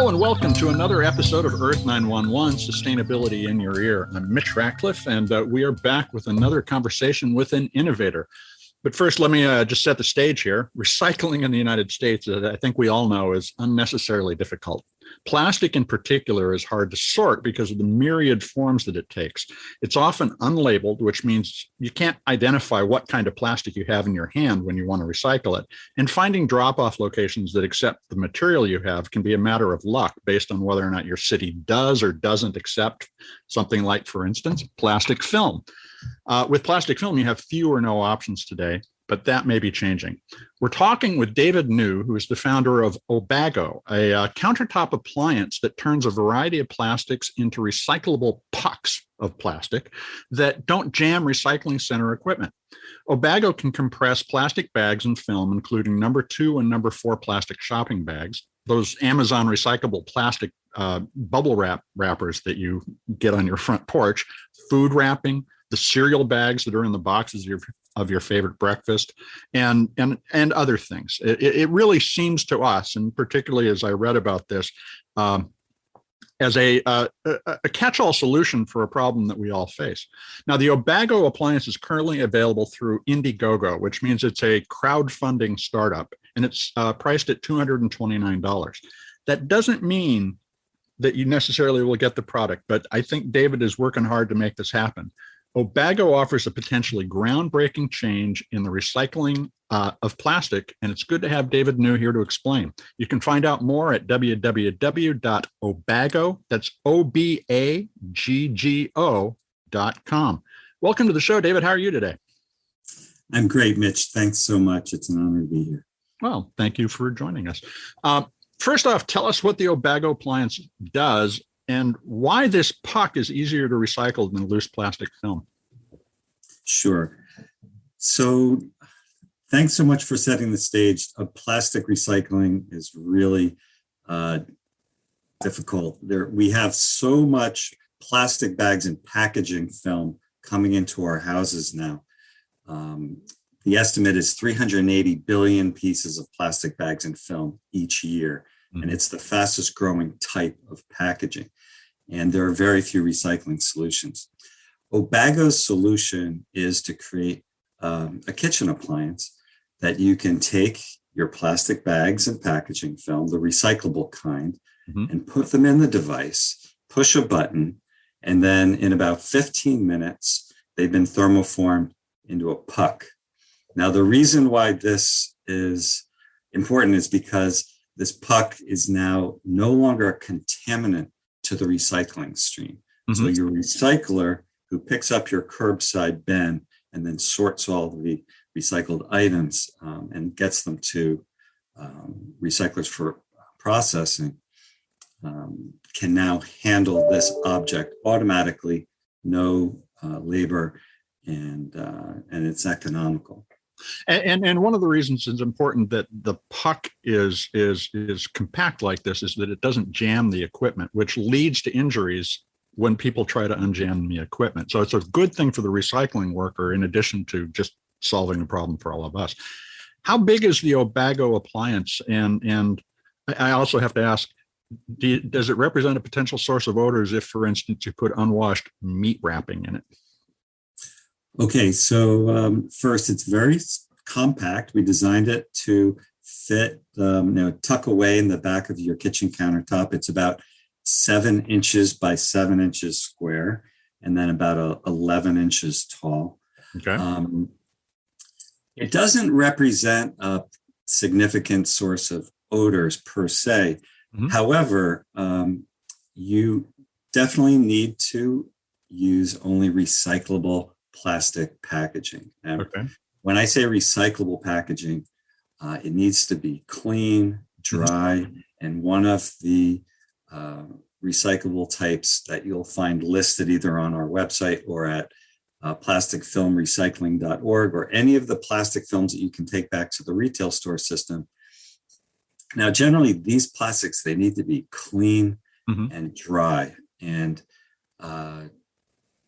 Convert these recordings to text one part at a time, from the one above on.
Hello and welcome to another episode of Earth911, Sustainability in Your Ear. I'm Mitch Ratcliffe, and we are back with another conversation with an innovator. But first, let me just set the stage here. Recycling in the United States, I think we all know, is unnecessarily difficult. Plastic in particular is hard to sort because of the myriad forms that it takes. It's often unlabeled, which means you can't identify what kind of plastic you have in your hand when you want to recycle it. And finding drop-off locations that accept the material you have can be a matter of luck based on whether or not your city does or doesn't accept something like, for instance, plastic film. With plastic film, you have few or no options today, but that may be changing. We're talking with David New, who is the founder of Obaggo, a countertop appliance that turns a variety of plastics into recyclable pucks of plastic that don't jam recycling center equipment. Obaggo can compress plastic bags and film, including number 2 and number 4 plastic shopping bags, those Amazon recyclable plastic bubble wrappers that you get on your front porch, food wrapping, the cereal bags that are in the boxes of your favorite breakfast, and other things. It really seems to us, and particularly as I read about this, as a catch-all solution for a problem that we all face. Now, the Obaggo appliance is currently available through Indiegogo, which means it's a crowdfunding startup, and it's priced at $229. That doesn't mean that you necessarily will get the product, but I think David is working hard to make this happen. Obaggo offers a potentially groundbreaking change in the recycling of plastic, and it's good to have David New here to explain. You can find out more at www.obaggo, that's OBAGGO.com. Welcome to the show, David. How are you today? I'm great, Mitch. Thanks so much. It's an honor to be here. Well, thank you for joining us. First off, tell us what the Obaggo appliance does and why this puck is easier to recycle than loose plastic film. Sure. So thanks so much for setting the stage. Plastic recycling is really difficult. We have so much plastic bags and packaging film coming into our houses now. The estimate is 380 billion pieces of plastic bags and film each year. And it's the fastest growing type of packaging. And there are very few recycling solutions. Obaggo's solution is to create a kitchen appliance that you can take your plastic bags and packaging film, the recyclable kind, and put them in the device, push a button, and then in about 15 minutes, they've been thermoformed into a puck. Now, the reason why this is important is because this puck is now no longer a contaminant to the recycling stream. So your recycler who picks up your curbside bin and then sorts all the recycled items and gets them to recyclers for processing can now handle this object automatically, no labor, and it's economical. And one of the reasons it's important that the puck is compact like this is that it doesn't jam the equipment, which leads to injuries when people try to unjam the equipment. So it's a good thing for the recycling worker in addition to just solving a problem for all of us. How big is the Obaggo appliance? And I also have to ask, does it represent a potential source of odors if, for instance, you put unwashed meat wrapping in it? Okay, so first, it's very compact. We designed it to fit, tuck away in the back of your kitchen countertop. It's about 7 inches by 7 inches square, and then about 11 inches tall. Okay. It doesn't represent a significant source of odors per se. However, you definitely need to use only recyclable plastic packaging. When I say recyclable packaging, it needs to be clean, dry, and one of the recyclable types that you'll find listed either on our website or at plasticfilmrecycling.org or any of the plastic films that you can take back to the retail store system. Now, generally, these plastics, they need to be clean and dry. And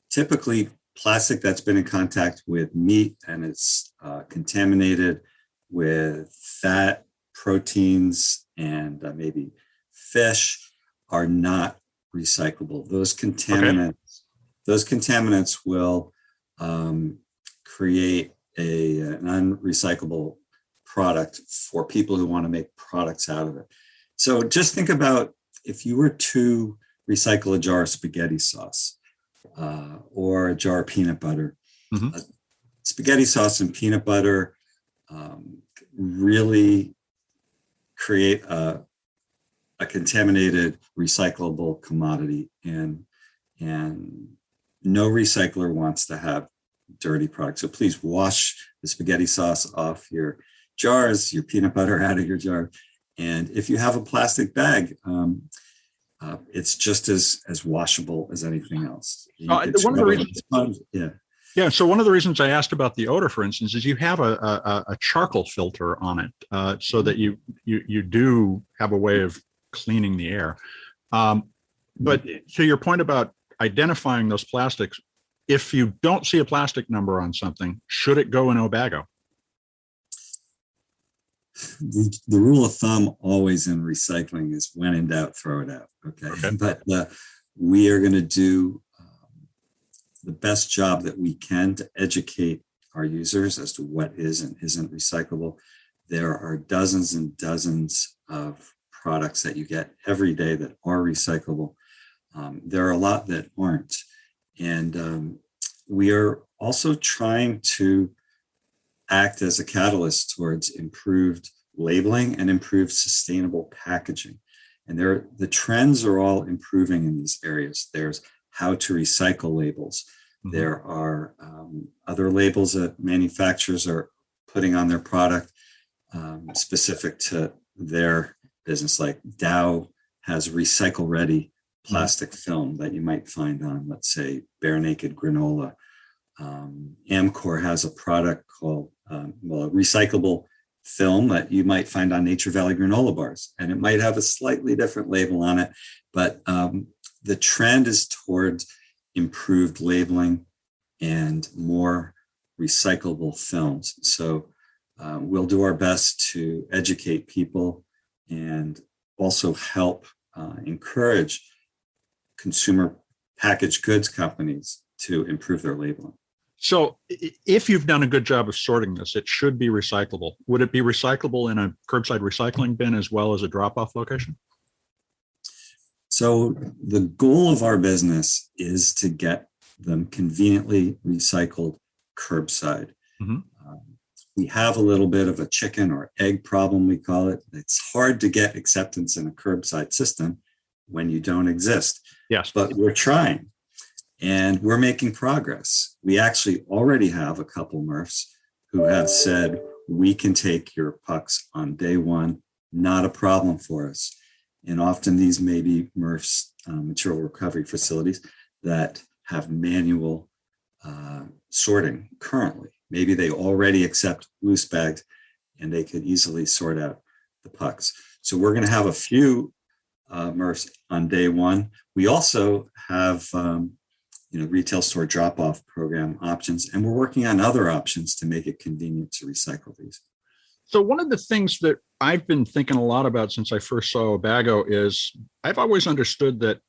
typically, plastic that's been in contact with meat and it's contaminated with fat, proteins, and maybe fish are not recyclable. Those contaminants will create an unrecyclable product for people who want to make products out of it. So just think about if you were to recycle a jar of spaghetti sauce or a jar of peanut butter. Mm-hmm. Spaghetti sauce and peanut butter really create a contaminated recyclable commodity, and no recycler wants to have dirty products. So please wash the spaghetti sauce off your jars, your peanut butter out of your jar. And if you have a plastic bag, it's just as washable as anything else. One of the reasons, so one of the reasons I asked about the odor, for instance, is you have a charcoal filter on it, so that you do have a way of cleaning the air. But to your point about identifying those plastics, if you don't see a plastic number on something, should it go in Obaggo? The rule of thumb always in recycling is when in doubt, throw it out. Okay. But we are going to do the best job that we can to educate our users as to what is and isn't recyclable. There are dozens and dozens of products that you get every day that are recyclable. There are a lot that aren't. And we are also trying to act as a catalyst towards improved labeling and improved sustainable packaging. And the trends are all improving in these areas. There's how to recycle labels. Mm-hmm. There are other labels that manufacturers are putting on their product specific to their business. Like Dow has recycle-ready plastic film that you might find on, let's say, Bare Naked granola. Amcor has a product called a recyclable film that you might find on Nature Valley granola bars, and it might have a slightly different label on it, but the trend is towards improved labeling and more recyclable films. So we'll do our best to educate people and also help encourage consumer packaged goods companies to improve their labeling. So if you've done a good job of sorting this, it should be recyclable. Would it be recyclable in a curbside recycling bin as well as a drop-off location? So the goal of our business is to get them conveniently recycled curbside. Mm-hmm. We have a little bit of a chicken or egg problem, we call it. It's hard to get acceptance in a curbside system when you don't exist. Yes. But we're trying. And we're making progress. We actually already have a couple MRFs who have said, we can take your pucks on day one, not a problem for us. And often these may be MRFs, material recovery facilities, that have manual sorting currently. Maybe they already accept loose bags and they could easily sort out the pucks. So we're going to have a few MRFs on day one. We also have retail store drop-off program options, and we're working on other options to make it convenient to recycle these. So one of the things that I've been thinking a lot about since I first saw Obaggo is I've always understood that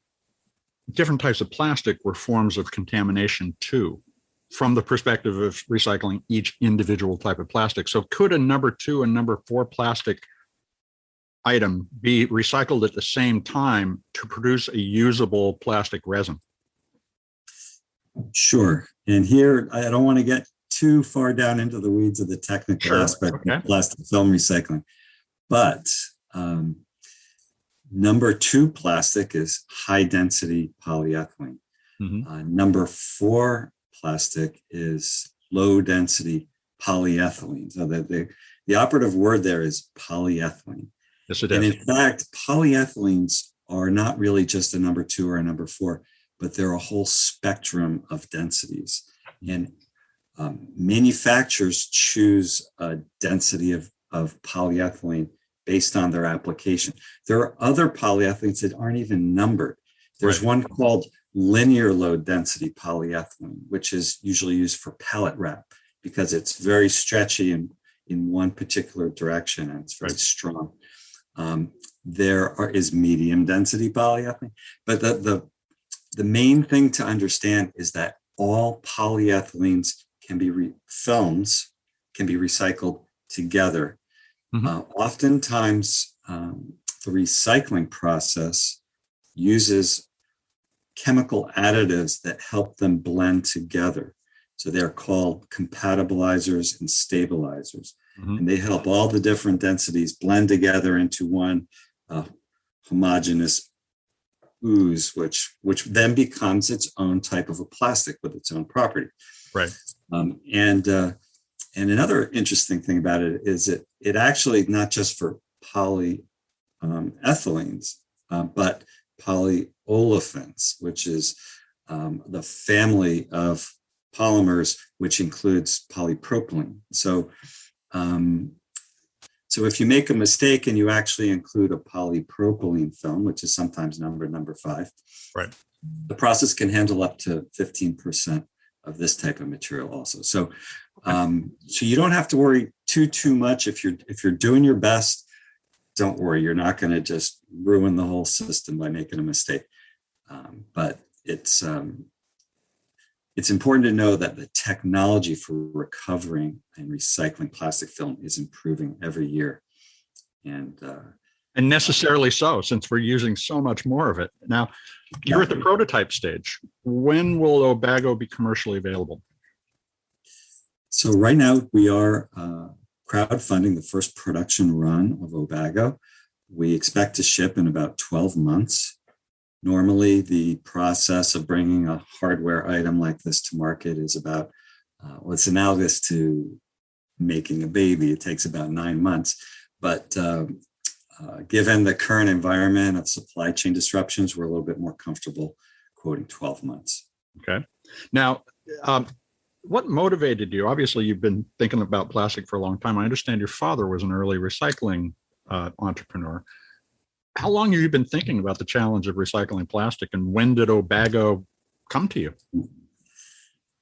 different types of plastic were forms of contamination too, from the perspective of recycling each individual type of plastic. So could a number 2 and number 4 plastic item be recycled at the same time to produce a usable plastic resin? Sure. And here, I don't want to get too far down into the weeds of the technical aspect of plastic film recycling. But number 2 plastic is high density polyethylene. Mm-hmm. Number 4 plastic is low density polyethylene. So that the operative word there is polyethylene. Yes, it is. And in fact, polyethylenes are not really just a number 2 or a number 4, but they're a whole spectrum of densities. And manufacturers choose a density of polyethylene based on their application. There are other polyethylenes that aren't even numbered. There's one called linear low density polyethylene, which is usually used for pallet wrap because it's very stretchy in one particular direction and it's very strong. Is medium density polyethylene, but the main thing to understand is that all polyethylenes films can be recycled together. Oftentimes, the recycling process uses chemical additives that help them blend together. So they're called compatibilizers and stabilizers. And they help all the different densities blend together into one homogeneous ooze, which then becomes its own type of a plastic with its own property. Right. And another interesting thing about it is it actually not just for polyethylenes, but polyolefins, which is the family of polymers, which includes polypropylene. So if you make a mistake and you actually include a polypropylene film, which is sometimes number 5, right, the process can handle up to 15% of this type of material also. So you don't have to worry too much. If you're doing your best, don't worry, you're not going to just ruin the whole system by making a mistake. But it's important to know that the technology for recovering and recycling plastic film is improving every year. And necessarily so, since we're using so much more of it. Now, you're at the prototype stage. When will Obaggo be commercially available? So right now we are crowdfunding the first production run of Obaggo. We expect to ship in about 12 months. Normally, the process of bringing a hardware item like this to market is about, it's analogous to making a baby. It takes about 9 months. But given the current environment of supply chain disruptions, we're a little bit more comfortable quoting 12 months. Okay. Now, what motivated you? Obviously, you've been thinking about plastic for a long time. I understand your father was an early recycling entrepreneur. How long have you been thinking about the challenge of recycling plastic, and when did Obaggo come to you?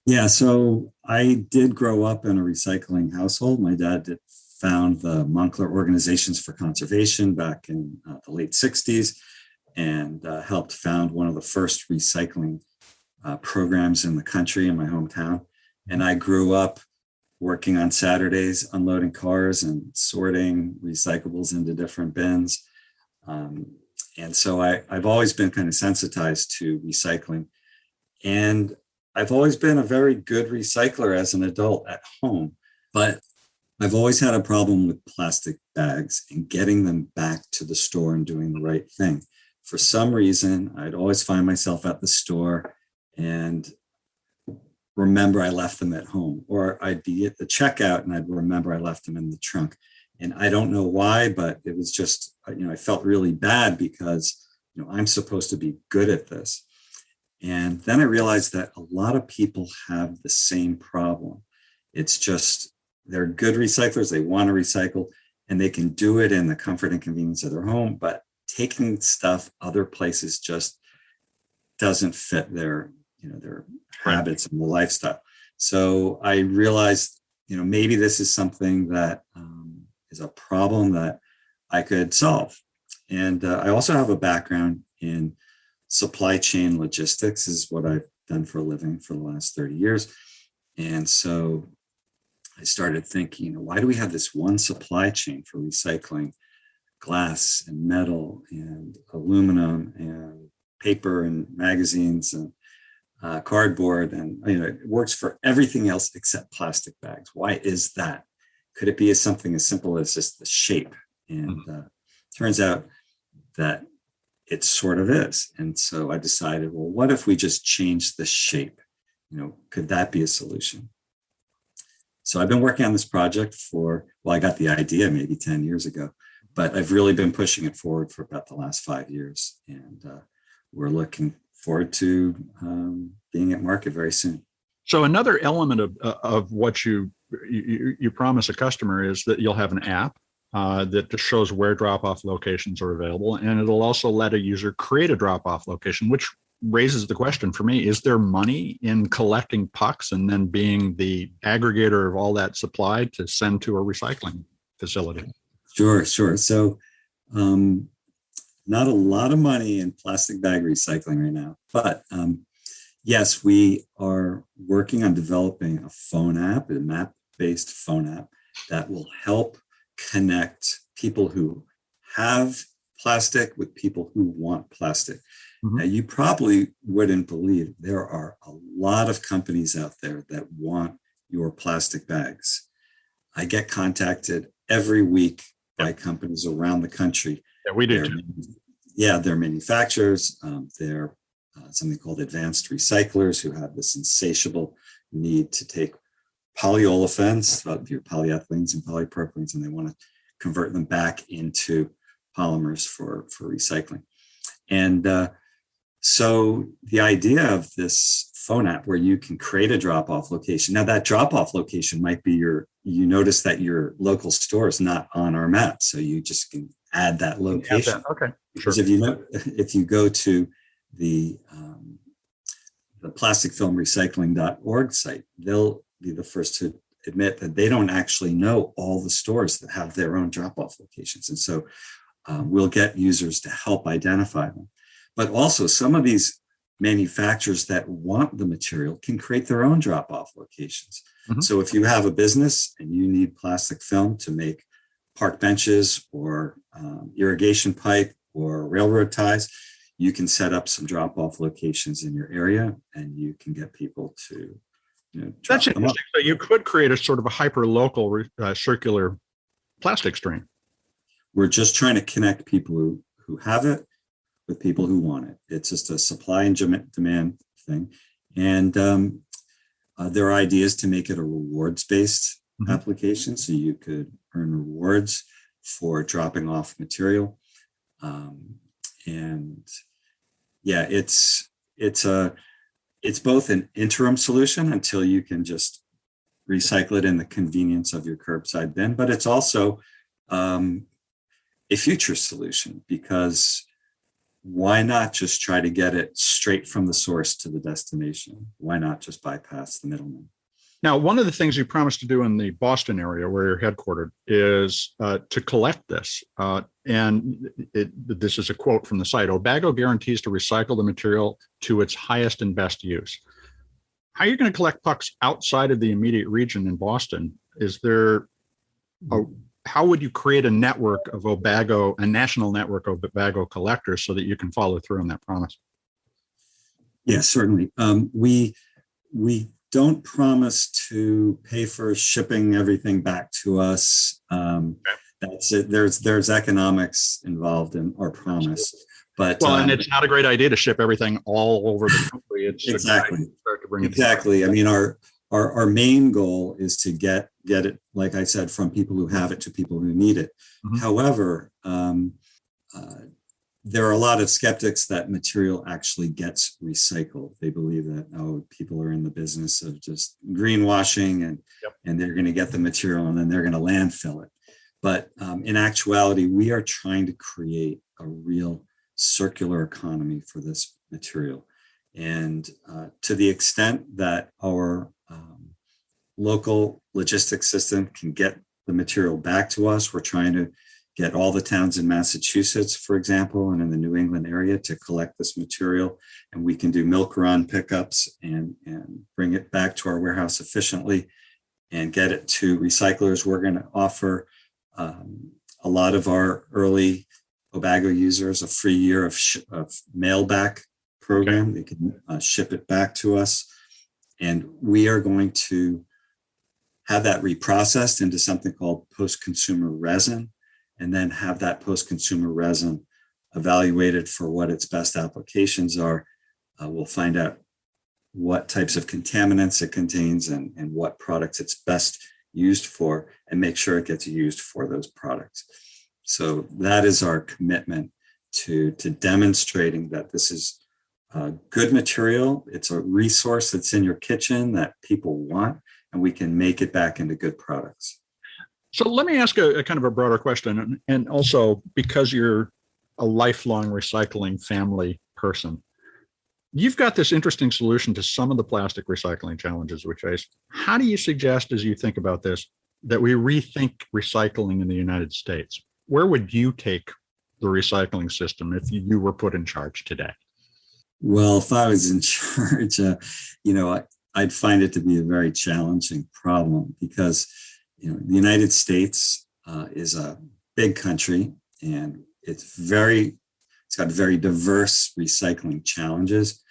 Yeah, so I did grow up in a recycling household. My dad found the Moncler Organizations for Conservation back in the late 60s and helped found one of the first recycling programs in the country in my hometown. And I grew up working on Saturdays, unloading cars and sorting recyclables into different bins. And so I've always been kind of sensitized to recycling. And I've always been a very good recycler as an adult at home, but I've always had a problem with plastic bags and getting them back to the store and doing the right thing. For some reason, I'd always find myself at the store and remember I left them at home, or I'd be at the checkout and I'd remember I left them in the trunk. And I don't know why, but it was just, I felt really bad because, I'm supposed to be good at this. And then I realized that a lot of people have the same problem. It's just, they're good recyclers. They want to recycle and they can do it in the comfort and convenience of their home, but taking stuff other places just doesn't fit their habits and the lifestyle. So I realized, maybe this is something that is a problem that I could solve. And I also have a background in supply chain logistics, is what I've done for a living for the last 30 years. And so I started thinking, why do we have this one supply chain for recycling glass and metal and aluminum and paper and magazines and cardboard, and it works for everything else except plastic bags? Why is that? Could it be something as simple as just the shape? And turns out that it sort of is. And so I decided, well, what if we just change the shape? Could that be a solution? So I've been working on this project I got the idea maybe 10 years ago, but I've really been pushing it forward for about the last 5 years. And we're looking forward to being at market very soon. So another element of what you promise a customer is that you'll have an app that just shows where drop-off locations are available, and it'll also let a user create a drop-off location, which raises the question for me: is there money in collecting pucks and then being the aggregator of all that supply to send to a recycling facility? Sure. So Not a lot of money in plastic bag recycling right now, but yes, we are working on developing a phone app, a map-based phone app that will help connect people who have plastic with people who want plastic. Now, you probably wouldn't believe there are a lot of companies out there that want your plastic bags. I get contacted every week by companies around the country. Yeah, we do too. They're manufacturers. They're something called advanced recyclers who have this insatiable need to take polyolefins, your polyethylenes and polypropylenes, and they want to convert them back into polymers for recycling. And so the idea of this phone app where you can create a drop-off location. Now that drop-off location might be you notice that your local store is not on our map. So you just can add that location. Okay. Because Sure. if you go to the plasticfilmrecycling.org site, they'll be the first to admit that they don't actually know all the stores that have their own drop-off locations. And so we'll get users to help identify them. But also some of these manufacturers that want the material can create their own drop-off locations. So if you have a business and you need plastic film to make park benches or irrigation pipe or railroad ties, you can set up some drop-off locations in your area and you can get people to That's interesting. So you could create a sort of a hyper-local circular plastic stream. We're just trying to connect people who have it with people who want it. It's just a supply and demand thing. And there are ideas to make it a rewards-based application. So you could earn rewards for dropping off material. It's both an interim solution until you can just recycle it in the convenience of your curbside bin, but it's also a future solution, because why not just try to get it straight from the source to the destination? Why not just bypass the middleman? Now, one of the things you promised to do in the Boston area where you're headquartered is to collect this. This is a quote from the site. Obaggo guarantees to recycle the material to its highest and best use. How are you going to collect pucks outside of the immediate region in Boston? How would you create a network of Obaggo, a national network of Obaggo collectors so that you can follow through on that promise? Yes, certainly. We don't promise to pay for shipping everything back to us. That's it. There's economics involved in our promise. But and it's not a great idea to ship everything all over the country. It's exactly. I mean, our main goal is to get it, like I said, from people who have it to people who need it. However, there are a lot of skeptics that material actually gets recycled. They believe that, people are in the business of just greenwashing and they're going to get the material and then they're going to landfill it. But in actuality, we are trying to create a real circular economy for this material. And to the extent that our local logistics system can get the material back to us, we're trying to get all the towns in Massachusetts, for example, and in the New England area to collect this material. And we can do milk run pickups and bring it back to our warehouse efficiently and get it to recyclers. We're going to offer a lot of our early Obaggo users a free year of mail back program. They can ship it back to us. And we are going to have that reprocessed into something called post-consumer resin, and then have that post-consumer resin evaluated for what its best applications are. We'll find out what types of contaminants it contains and what products it's best used for, and make sure it gets used for those products. So that is our commitment to demonstrating that this is good material. It's a resource that's in your kitchen that people want, and we can make it back into good products. So let me ask a kind of a broader question. And also, because you're a lifelong recycling family person, you've got this interesting solution to some of the plastic recycling challenges we face. How do you suggest, as you think about this, that we rethink recycling in the United States? Where would you take the recycling system if you were put in charge today? Well, if I was in charge, I'd find it to be a very challenging problem because, the United States is a big country and it's got very diverse recycling challenges.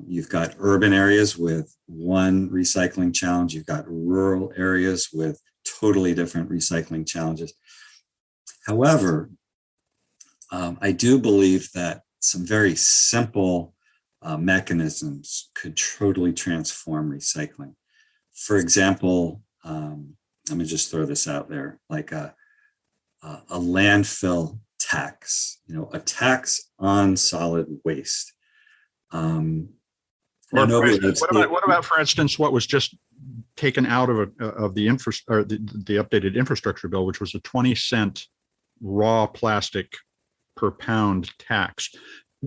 You've got urban areas with one recycling challenge. You've got rural areas with totally different recycling challenges. However, I do believe that some very simple mechanisms could totally transform recycling. For example, let me just throw this out there, like a landfill tax, a tax on solid waste. What about, for instance, what was just taken out of the updated infrastructure bill, which was a 20-cent raw plastic per pound tax?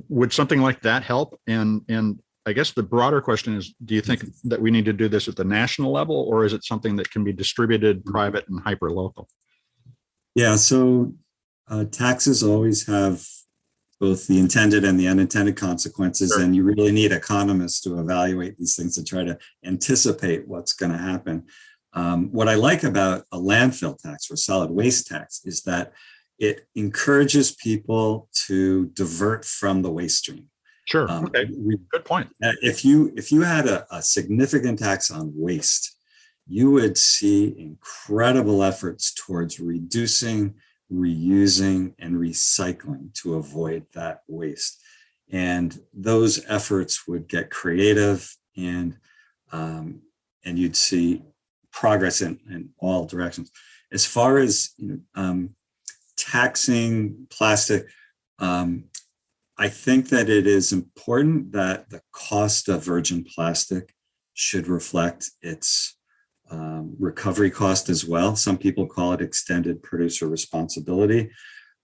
Would something like that help? And I guess the broader question is, do you think that we need to do this at the national level, or is it something that can be distributed, private, and hyper local? Yeah, so taxes always have both the intended and the unintended consequences. Sure. And you really need economists to evaluate these things to try to anticipate what's going to happen. What I like about a landfill tax or solid waste tax is that it encourages people to divert from the waste stream. Sure. Okay. Good point. If you had a significant tax on waste, you would see incredible efforts towards reducing, reusing, and recycling to avoid that waste. And those efforts would get creative, and you'd see progress in all directions. As far as taxing plastic, I think that it is important that the cost of virgin plastic should reflect its recovery cost as well. Some people call it extended producer responsibility.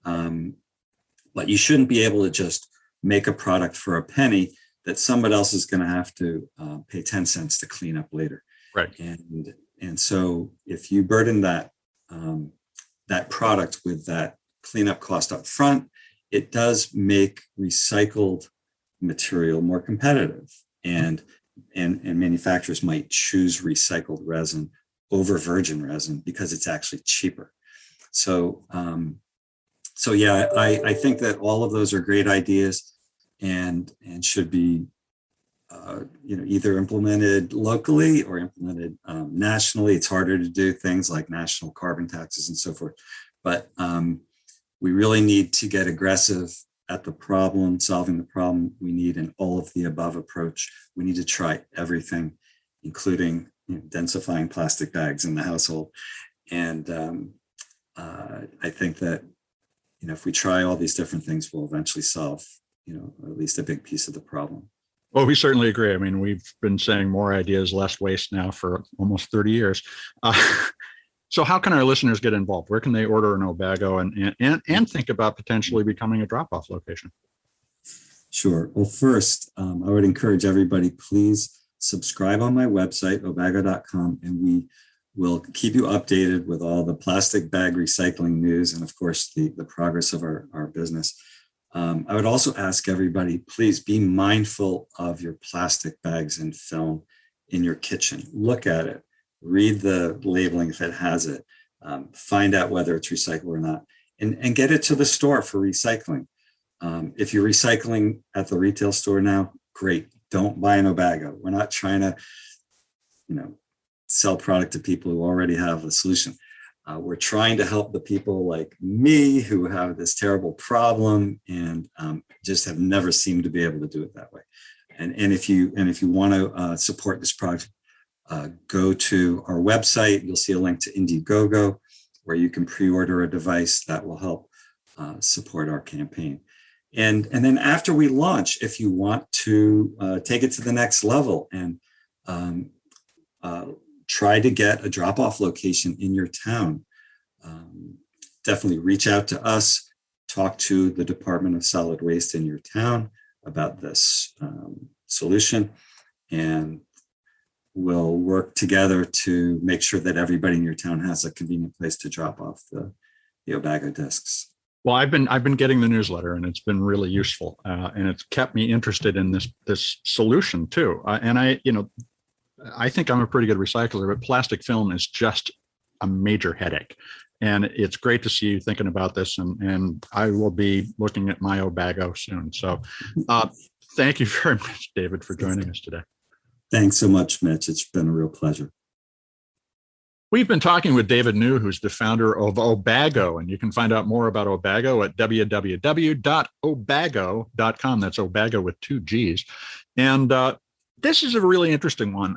But you shouldn't be able to just make a product for a penny that somebody else is going to have to pay 10 cents to clean up later. Right. And so if you burden that product with that cleanup cost up front, it does make recycled material more competitive, and manufacturers might choose recycled resin over virgin resin because it's actually cheaper. So yeah, I think that all of those are great ideas and should be either implemented locally or implemented nationally. It's harder to do things like national carbon taxes and so forth, but we really need to get aggressive at the problem, solving the problem. We need an all of the above approach. We need to try everything, including densifying plastic bags in the household. And I think that, if we try all these different things, we'll eventually solve, at least a big piece of the problem. Well, we certainly agree. I mean, we've been saying more ideas, less waste now for almost 30 years. So how can our listeners get involved? Where can they order an Obaggo and think about potentially becoming a drop-off location? Sure. Well, first, I would encourage everybody, please subscribe on my website, obaggo.com, and we will keep you updated with all the plastic bag recycling news and, of course, the progress of our business. I would also ask everybody, please be mindful of your plastic bags and film in your kitchen. Look at it. Read the labeling if it has it. Find out whether it's recyclable or not, and get it to the store for recycling. If you're recycling at the retail store now, great. Don't buy an Obaggo. We're not trying to, sell product to people who already have a solution. We're trying to help the people like me who have this terrible problem and just have never seemed to be able to do it that way. And if you want to support this project, go to our website. You'll see a link to Indiegogo where you can pre-order a device that will help support our campaign. And then after we launch, if you want to take it to the next level and try to get a drop-off location in your town, definitely reach out to us, talk to the Department of Solid Waste in your town about this solution, and we'll work together to make sure that everybody in your town has a convenient place to drop off the Obaggo discs. Well, I've been getting the newsletter, and it's been really useful, and it's kept me interested in this solution too. And I think I'm a pretty good recycler, but plastic film is just a major headache. And it's great to see you thinking about this, and I will be looking at my Obaggo soon. So thank you very much, David, for joining us today. Thanks so much, Mitch. It's been a real pleasure. We've been talking with David New, who's the founder of Obaggo, and you can find out more about Obaggo at www.obaggo.com. That's Obaggo with 2 G's. And this is a really interesting one.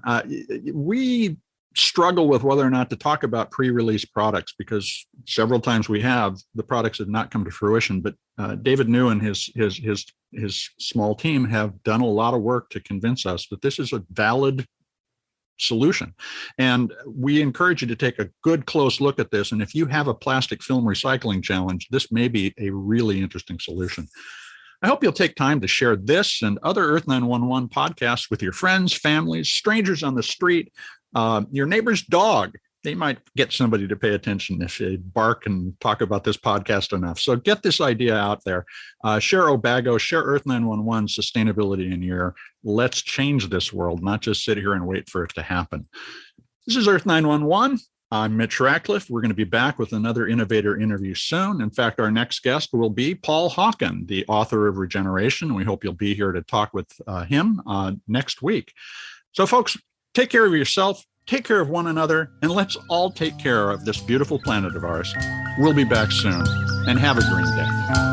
We struggle with whether or not to talk about pre-release products because several times the products have not come to fruition. But David New and his small team have done a lot of work to convince us that this is a valid solution. And we encourage you to take a good close look at this. And if you have a plastic film recycling challenge, this may be a really interesting solution. I hope you'll take time to share this and other Earth 911 podcasts with your friends, families, strangers on the street, your neighbor's dog. They might get somebody to pay attention if they bark and talk about this podcast enough. So get this idea out there. Share Obaggo, share Earth 911 sustainability in your let's change this world, not just sit here and wait for it to happen. This is Earth 911. I'm Mitch Ratcliffe. We're going to be back with another innovator interview soon. In fact, our next guest will be Paul Hawken, the author of Regeneration. We hope you'll be here to talk with him next week. So folks, take care of yourself, take care of one another, and let's all take care of this beautiful planet of ours. We'll be back soon, and have a green day.